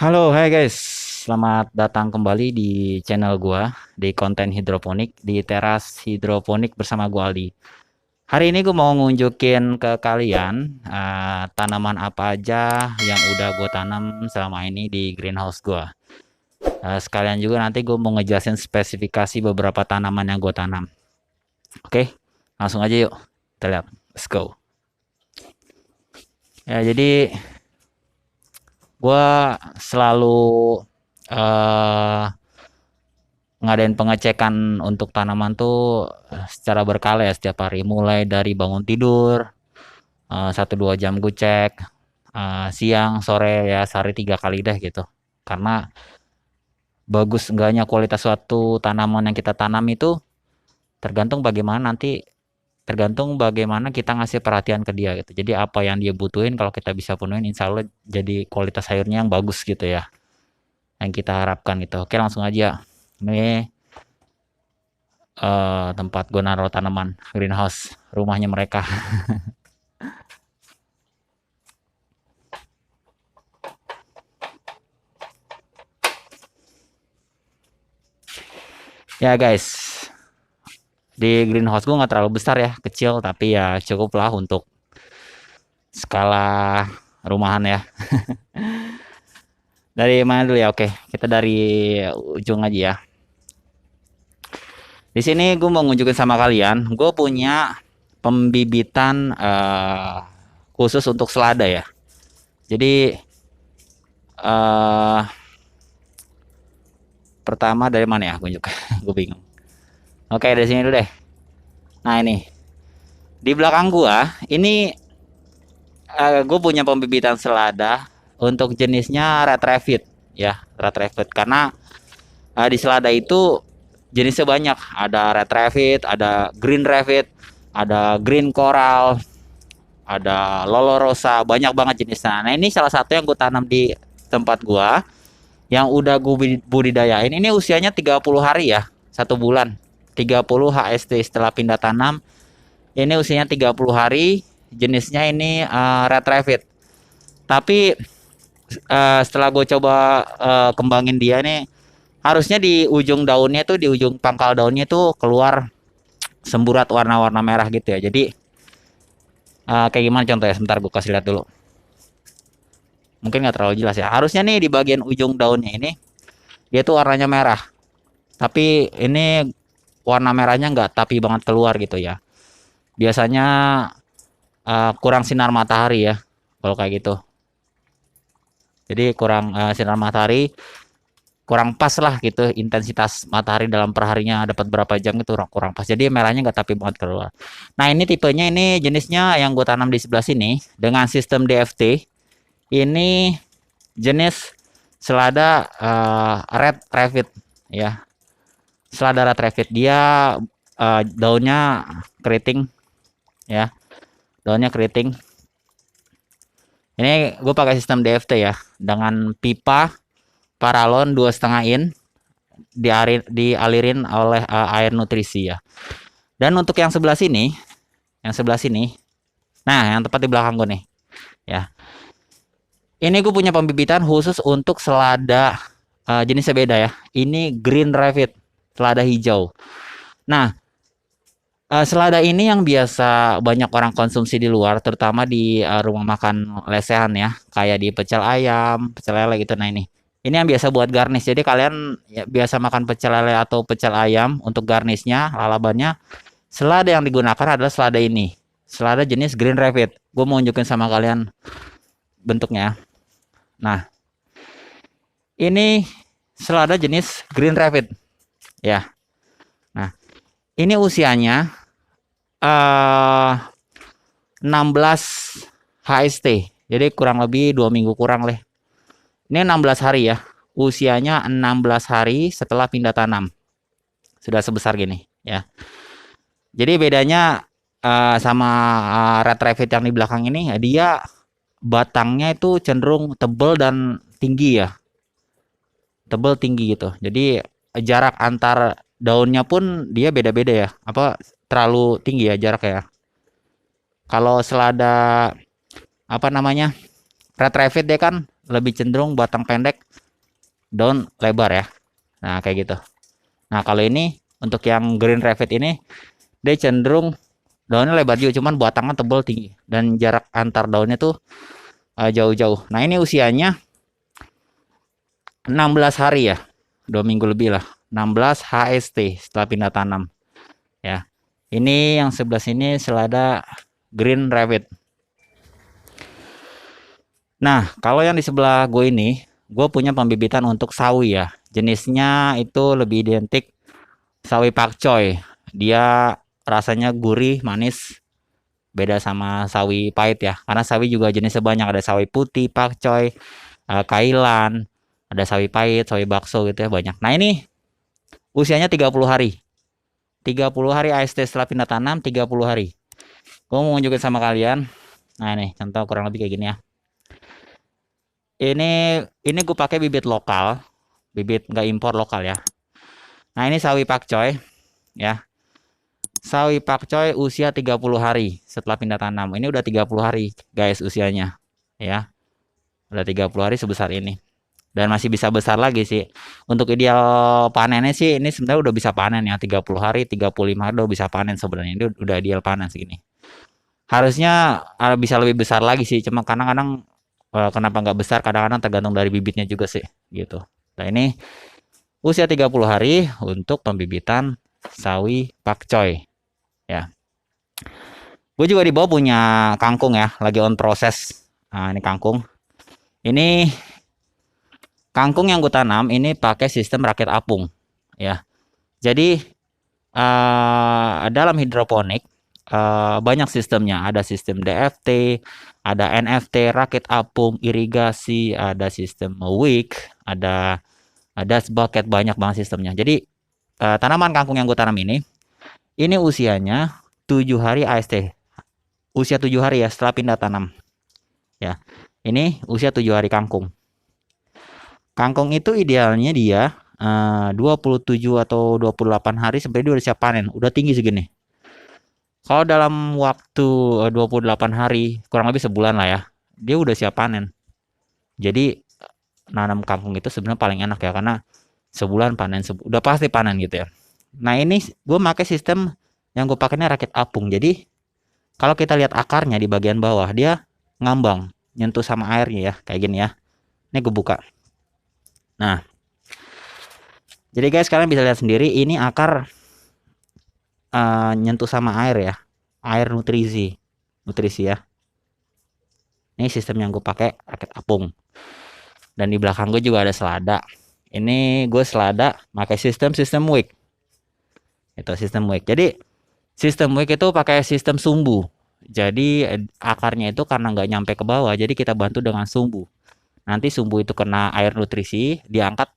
Halo, hai guys. Selamat datang kembali di channel gua di konten hidroponik di teras hidroponik bersama gua Aldi. Hari ini gua mau ngunjukin ke kalian tanaman apa aja yang udah gua tanam selama ini di greenhouse gua. Sekalian juga nanti gua mau ngejelasin spesifikasi beberapa tanaman yang gua tanam. Oke, langsung aja yuk. Kita lihat. Let's go. Ya, jadi gua selalu eh ngadain pengecekan untuk tanaman tuh secara berkala ya setiap hari, mulai dari bangun tidur 1-2 jam gue cek, siang sore ya sehari 3 kali deh gitu, karena bagus enggaknya kualitas suatu tanaman yang kita tanam itu tergantung bagaimana kita ngasih perhatian ke dia gitu. Jadi apa yang dia butuhin, kalau kita bisa penuhin, insya Allah jadi kualitas sayurnya yang bagus gitu ya, yang kita harapkan gitu. Oke, langsung aja. Ini tempat gue naruh tanaman, greenhouse rumahnya mereka. Ya guys, di greenhouse gue nggak terlalu besar ya, kecil, tapi ya cukup lah untuk skala rumahan ya. Dari mana dulu ya? Oke, kita dari ujung aja ya. Di sini gue mau nunjukin sama kalian, gue punya pembibitan khusus untuk selada ya. Jadi eh pertama dari mana ya? Gue juga, gue bingung. Oke, dari sini dulu deh. Nah, ini di belakang gua ini gue punya pembibitan selada untuk jenisnya red rabbit ya, red rabbit, karena di selada itu jenisnya banyak, ada red rabbit, ada green rabbit, ada green coral, ada lolorosa, banyak banget jenisnya. Nah, ini salah satu yang gue tanam di tempat gua yang udah gue budidayain. Ini usianya 30 hari ya, 1 bulan, 30 HST setelah pindah tanam. Ini usianya 30 hari, jenisnya ini red rabbit. Tapi setelah gue coba kembangin dia nih, harusnya di ujung daunnya tuh, di ujung pangkal daunnya tuh keluar semburat warna-warna merah gitu ya. Jadi kayak gimana contohnya? Sebentar gue kasih lihat dulu. Mungkin nggak terlalu jelas ya. Harusnya nih di bagian ujung daunnya ini dia tuh warnanya merah. Tapi ini warna merahnya nggak tapi banget keluar gitu ya. Biasanya kurang sinar matahari ya kalau kayak gitu. Jadi kurang sinar matahari, kurang pas lah gitu intensitas matahari dalam perharinya, dapat berapa jam itu kurang pas. Jadi merahnya nggak tapi banget keluar. Nah, ini tipenya, ini jenisnya yang gue tanam di sebelah sini dengan sistem DFT. Ini jenis selada red rabbit ya. Selada red rabbit, dia daunnya keriting ya. Daunnya keriting. Ini gue pakai sistem DFT ya, dengan pipa paralon 2,5 in, dialirin oleh air nutrisi ya. Dan untuk yang sebelah sini, nah yang tepat di belakang gue nih, ya. Ini gue punya pembibitan khusus untuk selada jenisnya beda ya. Ini green rabbit, selada hijau. Nah, selada ini yang biasa banyak orang konsumsi di luar, terutama di rumah makan lesehan ya, kayak di pecel ayam, pecel lele gitu. Nah, ini yang biasa buat garnish. Jadi kalian ya, biasa makan pecel lele atau pecel ayam, untuk garnishnya, lalabannya, selada yang digunakan adalah selada ini. Selada jenis green rabbit. Gue mau nunjukin sama kalian bentuknya. Nah, ini selada jenis green rabbit ya. Nah, ini usianya 16 HST. Jadi kurang lebih 2 minggu kurang lah. Ini 16 hari ya. Usianya 16 hari setelah pindah tanam. Sudah sebesar gini ya. Jadi bedanya sama red rabbit yang di belakang ini, dia batangnya itu cenderung tebal dan tinggi ya. Tebal tinggi gitu. Jadi jarak antar daunnya pun dia beda-beda ya. Apa terlalu tinggi ya jarak ya. Kalau selada apa namanya, red rabbit dia kan lebih cenderung batang pendek, daun lebar ya. Nah, kayak gitu. Nah, kalau ini untuk yang Green Rabbit ini dia cenderung daunnya lebar juga, cuman batangnya tebal tinggi dan jarak antar daunnya tuh jauh-jauh. Nah, ini usianya 16 hari ya. 2 minggu lebih lah. 16 HST setelah pindah tanam. Ya. Ini yang sebelah sini selada Green Rabbit. Nah, kalau yang di sebelah gue ini, gue punya pembibitan untuk sawi ya. Jenisnya itu lebih identik sawi pakcoy. Dia rasanya gurih, manis, beda sama sawi pahit ya. Karena sawi juga jenisnya banyak, ada sawi putih, pakcoy, kailan, ada sawi pahit, sawi bakso gitu ya, banyak. Nah, ini usianya 30 hari. 30 hari AST setelah pindah tanam, 30 hari. Gue mau nunjukin sama kalian. Nah, ini contoh kurang lebih kayak gini ya. Ini gue pakai bibit lokal, bibit nggak impor lokal ya. Nah, ini sawi pakcoy ya. Sawi pakcoy usia 30 hari setelah pindah tanam. Ini udah 30 hari guys usianya ya. Udah 30 hari sebesar ini. Dan masih bisa besar lagi sih. Untuk ideal panennya sih ini sebenarnya udah bisa panen ya. 30 hari, 35 hari udah bisa panen sebenarnya. Ini udah ideal panen segini. Harusnya bisa lebih besar lagi sih. Cuma kadang-kadang kenapa nggak besar, kadang-kadang tergantung dari bibitnya juga sih gitu. Nah, ini usia 30 hari untuk pembibitan sawi pakcoy ya. Gue juga di bawah punya kangkung ya, lagi on proses. Nah, ini kangkung. Ini kangkung yang gue tanam ini pakai sistem rakit apung ya. Jadi dalam hidroponik banyak sistemnya. Ada sistem DFT, ada NFT, rakit apung, irigasi, ada sistem wick, ada bucket, banyak banget sistemnya. Jadi tanaman kangkung yang gue tanam ini usianya 7 hari AST. Usia 7 hari ya setelah pindah tanam. Ya. Ini usia 7 hari kangkung. Kangkung itu idealnya dia 27 atau 28 hari sampai dia udah siap panen. Udah tinggi segini. Kalau dalam waktu 28 hari, kurang lebih sebulan lah ya, dia udah siap panen. Jadi nanam kangkung itu sebenarnya paling enak ya, karena sebulan panen, udah pasti panen gitu ya. Nah, ini gue pakai sistem yang gue pakainya rakit apung. Jadi kalau kita lihat akarnya di bagian bawah, dia ngambang, nyentuh sama airnya ya, kayak gini ya. Ini gue buka. Nah, jadi guys, kalian bisa lihat sendiri, ini akar nyentuh sama air ya, air nutrisi ya. Ini sistem yang gue pakai rakit apung. Dan di belakang gue juga ada selada. Ini gue selada pakai sistem wick. Itu sistem wick. Jadi sistem wick itu pakai sistem sumbu. Jadi akarnya itu karena nggak nyampe ke bawah, jadi kita bantu dengan sumbu. Nanti sumbu itu kena air nutrisi, diangkat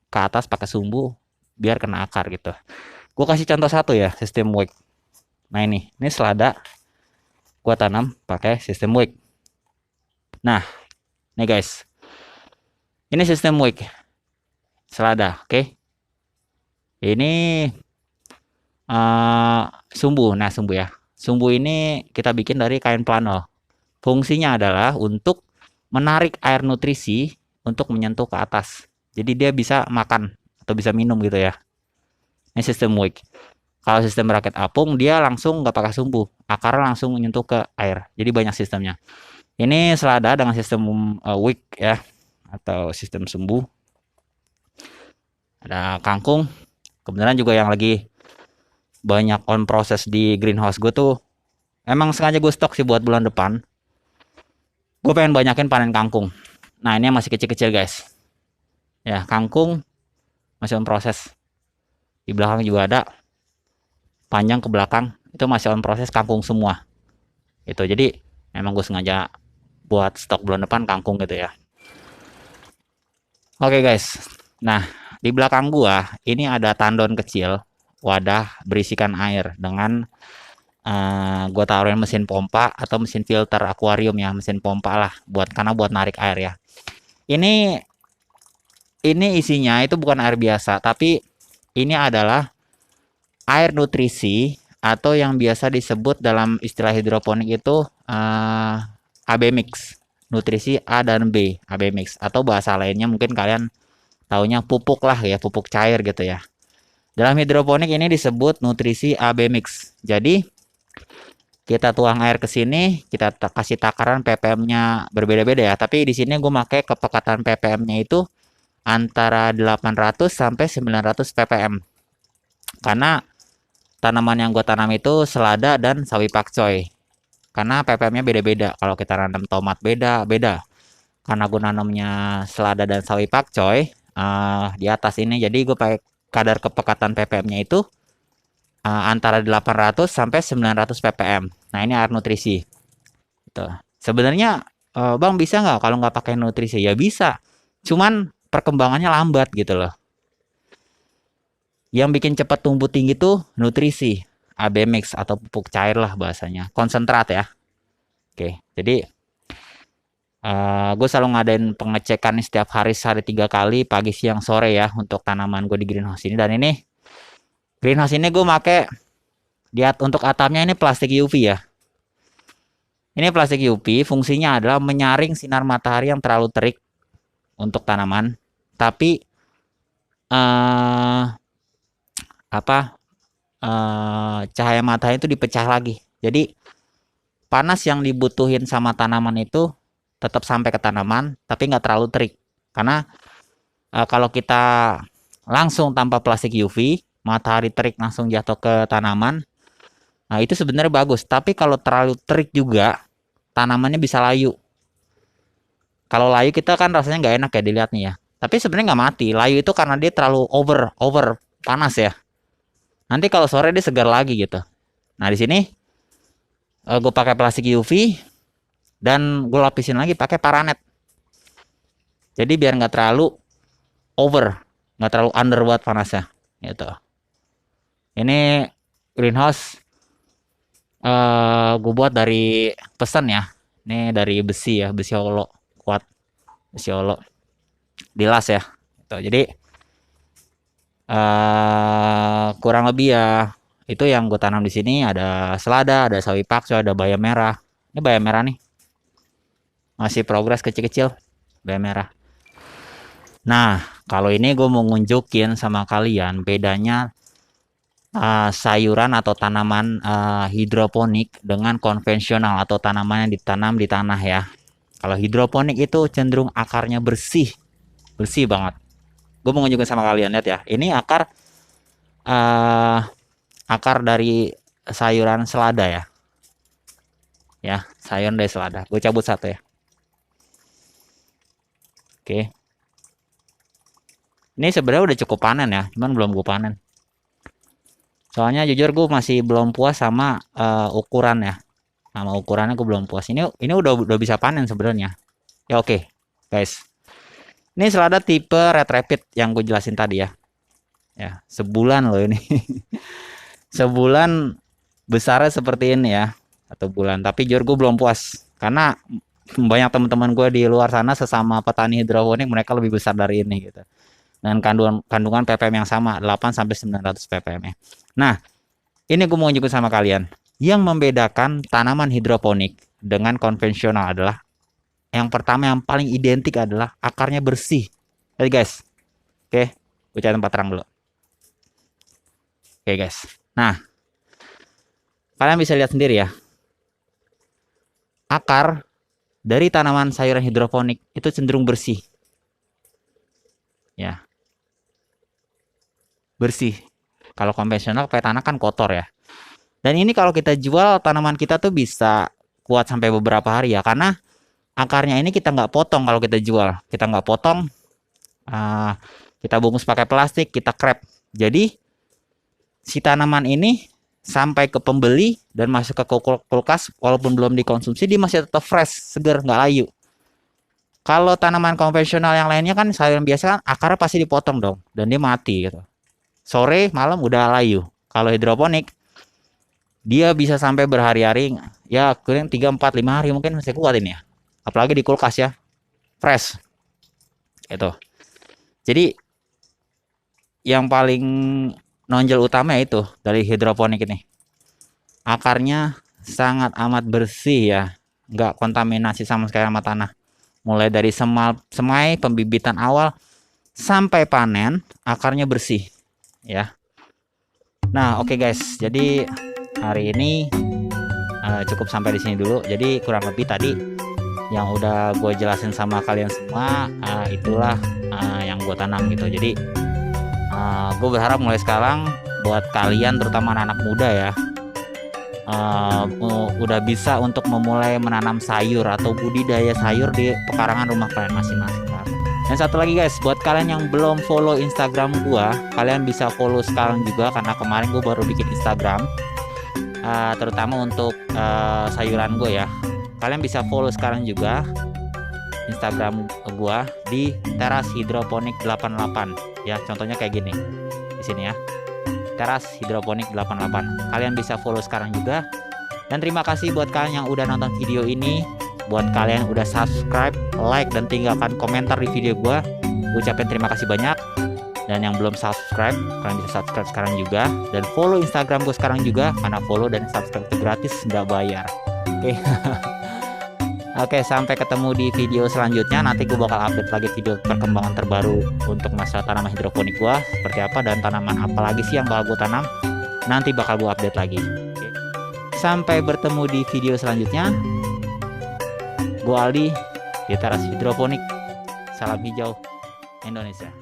ke atas pakai sumbu biar kena akar gitu. Gue kasih contoh satu ya, sistem wick. Nah, ini selada gue tanam pakai sistem wick. Nah, nih guys, ini sistem wick selada, oke? Ini sumbu. Nah, sumbu ya. Sumbu ini kita bikin dari kain plano. Fungsinya adalah untuk menarik air nutrisi untuk menyentuh ke atas. Jadi dia bisa makan atau bisa minum gitu ya. Ini sistem wick. Kalau sistem rakit apung dia langsung nggak pakai sumbu, akarnya langsung menyentuh ke air. Jadi banyak sistemnya. Ini selada dengan sistem wick ya, atau sistem sumbu. Ada kangkung. Kebenaran juga yang lagi banyak on proses di greenhouse gue tuh, emang sengaja gue stok sih buat bulan depan. Gue pengen banyakin panen kangkung. Nah, ini masih kecil-kecil guys. Ya, kangkung masih on proses. Di belakang juga ada. Panjang ke belakang itu masih on proses kangkung semua. Itu jadi memang gue sengaja buat stok bulan depan kangkung gitu ya. Oke guys. Nah, di belakang gua ini ada tandon kecil, wadah berisikan air dengan gue taruhin mesin pompa atau mesin filter akuarium ya, mesin pompa lah buat narik air ya. Ini isinya itu bukan air biasa, tapi ini adalah air nutrisi atau yang biasa disebut dalam istilah hidroponik itu AB mix. nutrisi A dan B, AB mix, atau bahasa lainnya mungkin kalian taunya pupuk lah ya, pupuk cair gitu ya. Dalam hidroponik ini disebut nutrisi AB mix. Jadi kita tuang air ke sini, kita kasih takaran ppm-nya berbeda-beda ya. Tapi di sini gue pakai kepekatan ppm-nya itu antara 800 sampai 900 ppm. Karena tanaman yang gue tanam itu selada dan sawi pakcoy. Karena ppm-nya beda-beda. Kalau kita nanam tomat beda-beda. Karena gue nanamnya selada dan sawi pakcoy di atas ini, jadi gue pakai kadar kepekatan ppm-nya itu antara 800 sampai 900 ppm. Nah, ini air nutrisi. Gitu. Sebenarnya Bang bisa nggak kalau nggak pakai nutrisi? Ya bisa. Cuman perkembangannya lambat gitu loh. Yang bikin cepat tumbuh tinggi tuh nutrisi, AB mix atau pupuk cair lah bahasanya. Konsentrat ya. Oke, jadi gue selalu ngadain pengecekan setiap hari sehari 3 kali, pagi, siang, sore ya, untuk tanaman gue di greenhouse ini. Dan ini greenhouse ini gue pakai untuk atapnya ini plastik UV ya. Ini plastik UV fungsinya adalah menyaring sinar matahari yang terlalu terik untuk tanaman, tapi cahaya matahari itu dipecah lagi. Jadi panas yang dibutuhin sama tanaman itu tetap sampai ke tanaman, tapi nggak terlalu terik. Karena kalau kita langsung tanpa plastik UV, matahari terik langsung jatuh ke tanaman, nah itu sebenarnya bagus. Tapi kalau terlalu terik juga, tanamannya bisa layu. Kalau layu kita kan rasanya nggak enak ya dilihatnya ya. Tapi sebenarnya nggak mati. Layu itu karena dia terlalu over panas ya. Nanti kalau sore dia segar lagi gitu. Nah di sini gue pakai plastik UV dan gue lapisin lagi pakai paranet. Jadi biar nggak terlalu over, nggak terlalu under buat panasnya gitu. Ini greenhouse gue buat dari pesan ya. Ini dari besi ya, besi holo kuat, besi holo dilas ya. Gitu. Jadi kurang lebih ya itu yang gue tanam di sini. Ada selada, ada sawi pakcoy, ada bayam merah. Ini bayam merah nih, masih progres kecil-kecil bayam merah. Nah, kalau ini gue mau nunjukin sama kalian bedanya sayuran atau tanaman hidroponik dengan konvensional atau tanaman yang ditanam di tanah ya. Kalau hidroponik itu cenderung akarnya bersih, bersih banget. Gue mau nunjukin sama kalian, lihat ya. Ini akar dari sayuran selada ya. Ya, sayuran dari selada. Gue cabut satu ya. Oke. Ini sebenarnya udah cukup panen ya, cuman belum gue panen. Soalnya jujur gue masih belum puas sama ukuran ya. Sama ukurannya gue belum puas. Ini udah bisa panen sebenarnya. Ya oke, guys. Ini selada tipe Red Rapid yang gue jelasin tadi ya. Ya, sebulan loh ini. Sebulan besarnya seperti ini ya. Satu bulan. Tapi jujur gue belum puas. Karena banyak teman-teman gue di luar sana sesama petani hidroponik, mereka lebih besar dari ini gitu. Dan kandungan ppm yang sama 8 sampai 900 ppm ya. Nah, ini gue mau tunjukin sama kalian. Yang membedakan tanaman hidroponik dengan konvensional adalah yang pertama, yang paling identik adalah akarnya bersih. Lihat guys. Oke, gue cari tempat terang dulu. Oke guys. Nah, kalian bisa lihat sendiri ya. Akar dari tanaman sayuran hidroponik itu cenderung bersih. Ya. Bersih. Kalau konvensional pakai tanah kan kotor ya. Dan ini kalau kita jual tanaman kita tuh bisa kuat sampai beberapa hari ya, karena akarnya ini kita nggak potong. Kalau kita jual, kita nggak potong, kita bungkus pakai plastik, kita krep. Jadi si tanaman ini sampai ke pembeli dan masuk ke kulkas, walaupun belum dikonsumsi, dia masih tetap fresh, segar, nggak layu. Kalau tanaman konvensional yang lainnya kan sayuran biasa kan akarnya pasti dipotong dong, dan dia mati gitu. Sore malam udah layu. Kalau hidroponik dia bisa sampai berhari-hari, ya kurang 3, 4, 5 hari mungkin masih kuat ini ya. Apalagi di kulkas ya, fresh gitu. Jadi yang paling nonjol utama itu dari hidroponik ini, akarnya sangat amat bersih ya. nggak kontaminasi sama sekali sama tanah. Mulai dari semai pembibitan awal sampai panen, akarnya bersih ya. Nah, oke guys, jadi hari ini cukup sampai di sini dulu. Jadi kurang lebih tadi yang udah gue jelasin sama kalian semua, itulah yang gue tanam gitu. Jadi gue berharap mulai sekarang buat kalian terutama anak-anak muda ya, udah bisa untuk memulai menanam sayur atau budidaya sayur di pekarangan rumah kalian masing-masing. Dan satu lagi guys, buat kalian yang belum follow Instagram gua, kalian bisa follow sekarang juga, karena kemarin gue baru bikin Instagram, terutama untuk sayuran gue ya. Kalian bisa follow sekarang juga Instagram gua di Teras Hidroponik 88 ya. Contohnya kayak gini di sini ya, Teras Hidroponik 88. Kalian bisa follow sekarang juga. Dan terima kasih buat kalian yang udah nonton video ini. Buat kalian yang udah subscribe, like, dan tinggalkan komentar di video gua, ucapin terima kasih banyak. Dan yang belum subscribe, kalian bisa subscribe sekarang juga. Dan follow Instagram gue sekarang juga, karena follow dan subscribe itu gratis, nggak bayar. Oke. Oke, sampai ketemu di video selanjutnya. Nanti gue bakal update lagi video perkembangan terbaru untuk masalah tanaman hidroponik gue seperti apa, dan tanaman apa lagi sih yang bakal gue tanam. Nanti bakal gue update lagi. Oke. Sampai bertemu di video selanjutnya. Gue Aldi di Teras Hidroponik. Salam hijau Indonesia.